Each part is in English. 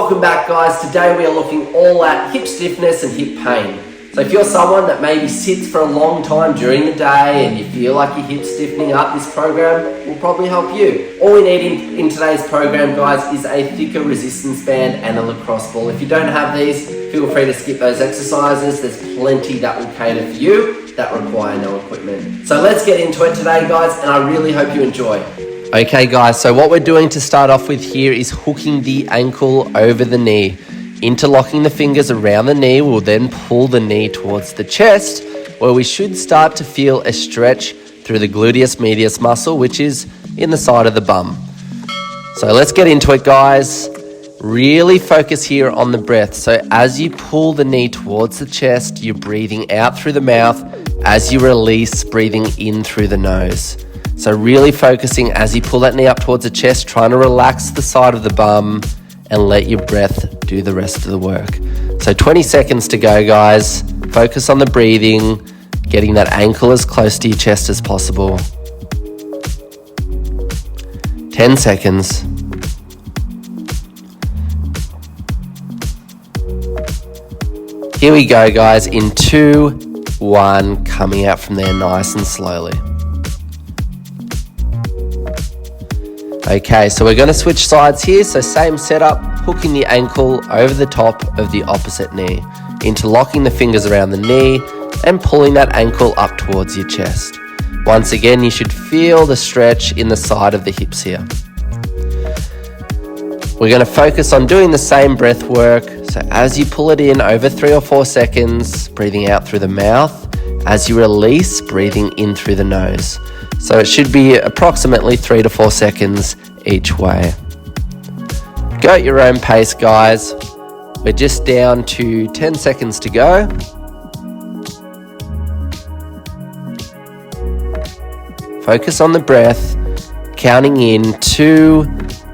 Welcome back, guys. Today we are looking all at hip stiffness and hip pain. So if you're someone that maybe sits for a long time during the day and you feel like your hip's stiffening up, this program will probably help you. All we need in today's program, guys, is a thicker resistance band and a lacrosse ball. If you don't have these, feel free to skip those exercises. There's plenty that will cater for you that require no equipment. So let's get into it today, guys, and I really hope you enjoy. Okay, guys, so what we're doing to start off with here is hooking the ankle over the knee. Interlocking the fingers around the knee, we'll then pull the knee towards the chest, where we should start to feel a stretch through the gluteus medius muscle, which is in the side of the bum. So let's get into it, guys. Really focus here on the breath. So as you pull the knee towards the chest, you're breathing out through the mouth. As you release, breathing in through the nose. So really focusing as you pull that knee up towards the chest, trying to relax the side of the bum and let your breath do the rest of the work. So 20 seconds to go, guys. Focus on the breathing, getting that ankle as close to your chest as possible. 10 seconds. Here we go, guys, in 2, 1, coming out from there nice and slowly. Okay, so we're going to switch sides here. So same setup, hooking the ankle over the top of the opposite knee, interlocking the fingers around the knee and pulling that ankle up towards your chest. Once again, you should feel the stretch in the side of the hips here. We're going to focus on doing the same breath work. So as you pull it in over 3 or 4 seconds, breathing out through the mouth. As you release, breathing in through the nose. So it should be approximately 3 to 4 seconds each way. Go at your own pace, guys. We're just down to 10 seconds to go. Focus on the breath, counting in 2,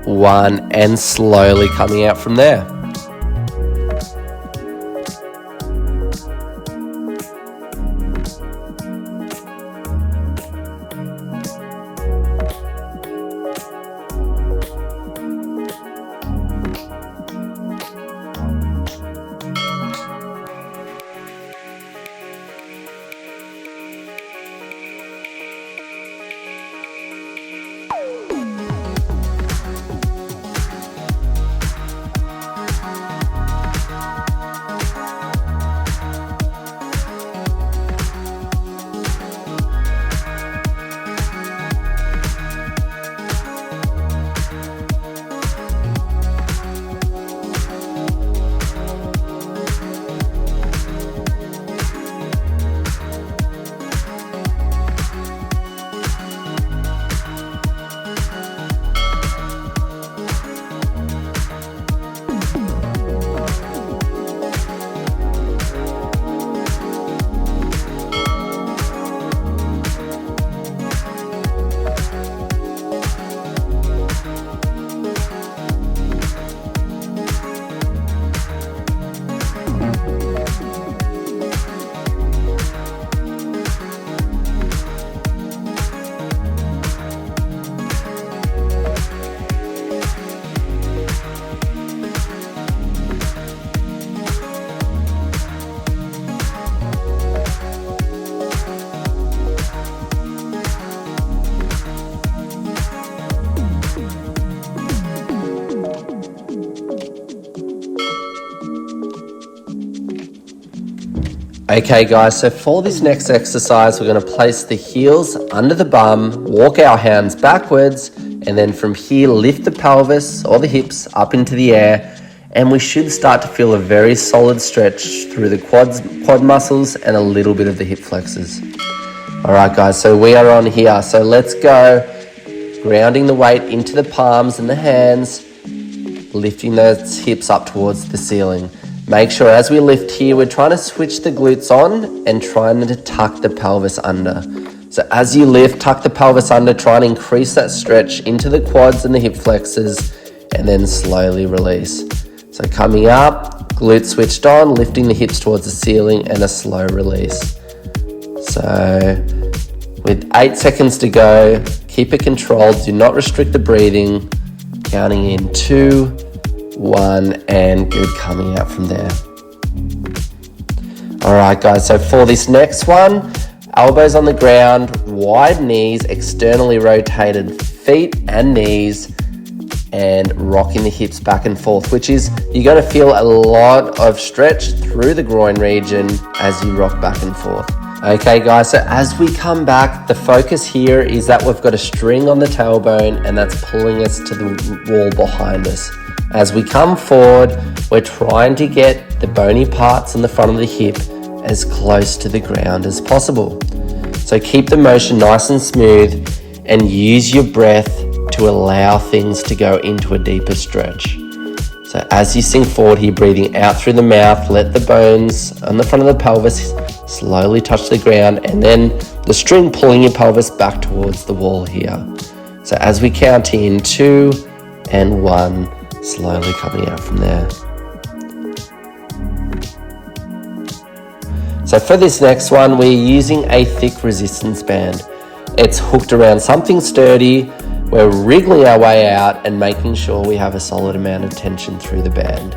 1, and slowly coming out from there. Okay, guys, so for this next exercise, we're going to place the heels under the bum, walk our hands backwards, and then from here, lift the pelvis or the hips up into the air, and we should start to feel a very solid stretch through the quad muscles and a little bit of the hip flexors. All right, guys, so we are on here. So let's go, grounding the weight into the palms and the hands, lifting those hips up towards the ceiling. Make sure as we lift here, we're trying to switch the glutes on and trying to tuck the pelvis under. So as you lift, tuck the pelvis under, try and increase that stretch into the quads and the hip flexors, and then slowly release. So coming up, glutes switched on, lifting the hips towards the ceiling and a slow release. So with 8 seconds to go, keep it controlled, do not restrict the breathing. Counting in 2, 1, and good, coming out from there. Alright guys, so for this next one, elbows on the ground, wide knees, externally rotated feet and knees, and rocking the hips back and forth, which is, you're going to feel a lot of stretch through the groin region as you rock back and forth. Okay guys, so as we come back, the focus here is that we've got a string on the tailbone and that's pulling us to the wall behind us. As we come forward, we're trying to get the bony parts in the front of the hip as close to the ground as possible. So keep the motion nice and smooth and use your breath to allow things to go into a deeper stretch. So as you sink forward here, breathing out through the mouth, let the bones on the front of the pelvis slowly touch the ground, and then the string pulling your pelvis back towards the wall here. So as we count in 2 and 1, slowly coming out from there. So for this next one, we're using a thick resistance band. It's hooked around something sturdy. We're wriggling our way out and making sure we have a solid amount of tension through the band.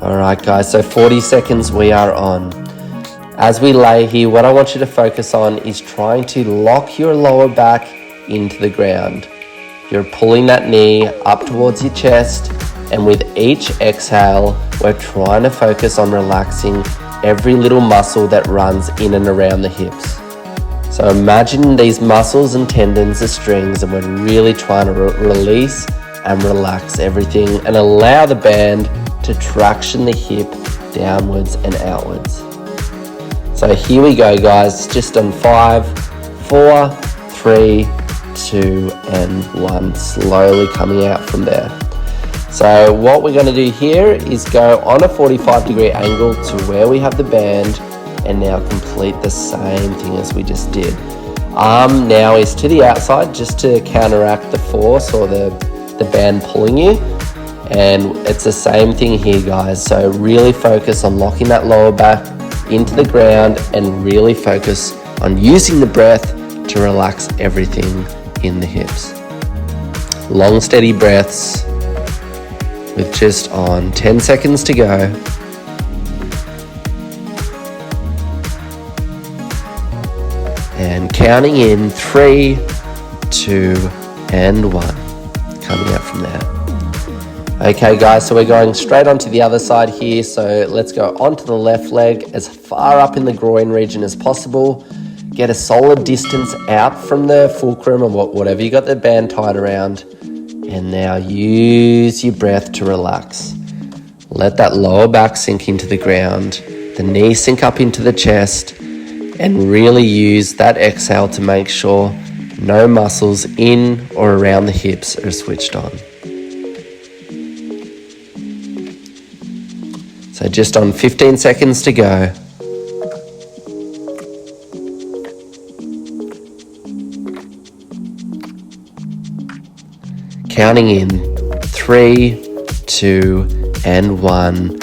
Alright guys, so 40 seconds we are on. As we lay here, what I want you to focus on is trying to lock your lower back into the ground. You're pulling that knee up towards your chest, and with each exhale, we're trying to focus on relaxing every little muscle that runs in and around the hips. So imagine these muscles and tendons are strings, and we're really trying to release and relax everything and allow the band to traction the hip downwards and outwards. So here we go guys, just on 5, 4, 3, 2 and 1, slowly coming out from there. So what we're going to do here is go on a 45-degree angle to where we have the band, and now complete the same thing as we just did. Arm now is to the outside just to counteract the force or the band pulling you, and it's the same thing here guys. So really focus on locking that lower back into the ground and really focus on using the breath to relax everything in the hips. Long steady breaths with just on 10 seconds to go. And counting in 3, 2 and 1, coming out from there. Okay guys, so we're going straight onto the other side here. So let's go onto the left leg as far up in the groin region as possible. Get a solid distance out from the fulcrum or whatever you got the band tied around. And now use your breath to relax. Let that lower back sink into the ground, the knees sink up into the chest, and really use that exhale to make sure no muscles in or around the hips are switched on. So just on 15 seconds to go. Counting in 3, 2 and 1.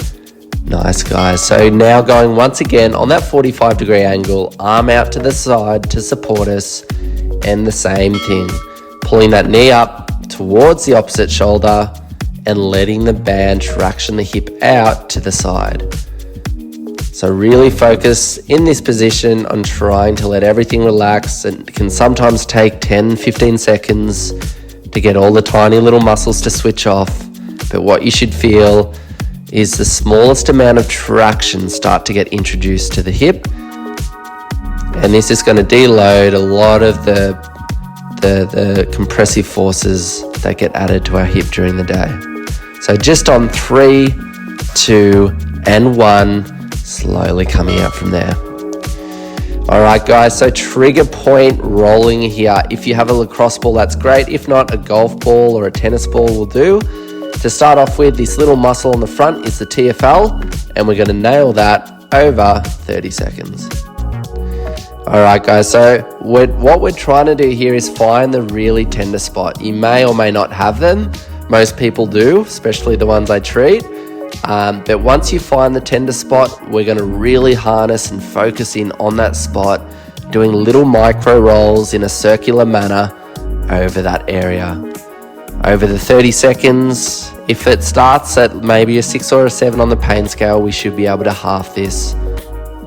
Nice guys. So now going once again on that 45-degree angle, arm out to the side to support us, and the same thing, pulling that knee up towards the opposite shoulder and letting the band traction the hip out to the side. So really focus in this position on trying to let everything relax, and it can sometimes take 10-15 seconds to get all the tiny little muscles to switch off, but what you should feel is the smallest amount of traction start to get introduced to the hip, and this is going to deload a lot of the compressive forces that get added to our hip during the day. So just on 3, 2 and 1, slowly coming out from there. Alright guys, so trigger point rolling here. If you have a lacrosse ball, that's great. If not, a golf ball or a tennis ball will do. To start off with, this little muscle on the front is the TFL, and we're going to nail that over 30 seconds. Alright guys, so what we're trying to do here is find the really tender spot. You may or may not have them. Most people do, especially the ones I treat. But once you find the tender spot, we're going to really harness and focus in on that spot, doing little micro rolls in a circular manner over that area. Over the 30 seconds, if it starts at maybe a 6 or a 7 on the pain scale, we should be able to half this,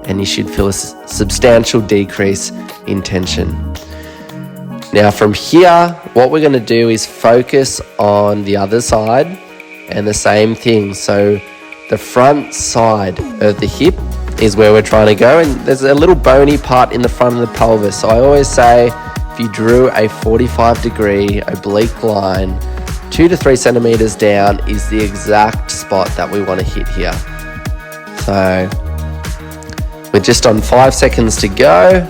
and you should feel a substantial decrease in tension. Now from here, what we're going to do is focus on the other side and the same thing. So the front side of the hip is where we're trying to go, and there's a little bony part in the front of the pelvis. So I always say, if you drew a 45-degree oblique line 2 to 3 centimeters down is the exact spot that we want to hit here. So we're just on 5 seconds to go.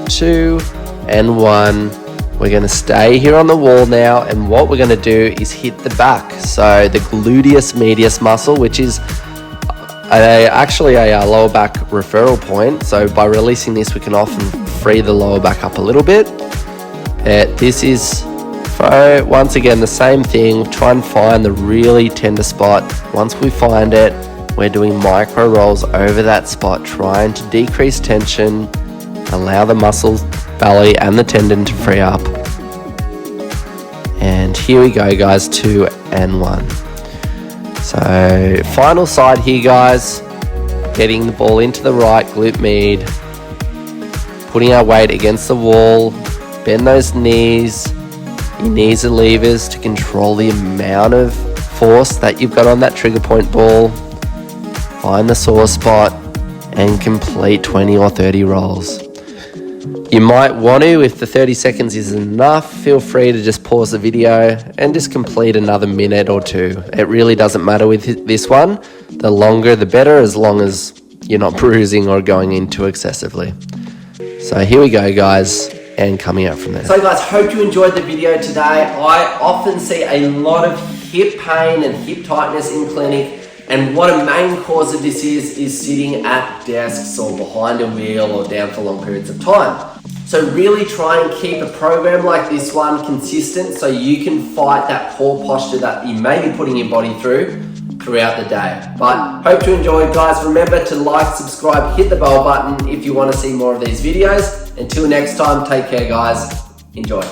2 and 1. We're going to stay here on the wall now, and what we're going to do is hit the back. So the gluteus medius muscle, which is actually a lower back referral point. So by releasing this, we can often free the lower back up a little bit. This is, once again, the same thing. Try and find the really tender spot. Once we find it, we're doing micro rolls over that spot, trying to decrease tension, allow the muscles, belly and the tendon to free up. And here we go, guys, 2 and 1. So final side here, guys, getting the ball into the right glute med, putting our weight against the wall, bend those knees. Your knees are levers to control the amount of force that you've got on that trigger point ball. Find the sore spot and complete 20 or 30 rolls. You might want to, if the 30 seconds is enough, feel free to just pause the video and just complete another minute or 2. It really doesn't matter with this one. The longer the better, as long as you're not bruising or going in too excessively. So here we go, guys, and coming out from there. So guys, hope you enjoyed the video today. I often see a lot of hip pain and hip tightness in clinic, and what a main cause of this is sitting at desks or behind a wheel or down for long periods of time. So really try and keep a program like this one consistent so you can fight that poor posture that you may be putting your body throughout the day. But hope you enjoyed, guys. Remember to like, subscribe, hit the bell button if you want to see more of these videos. Until next time, take care, guys. Enjoy.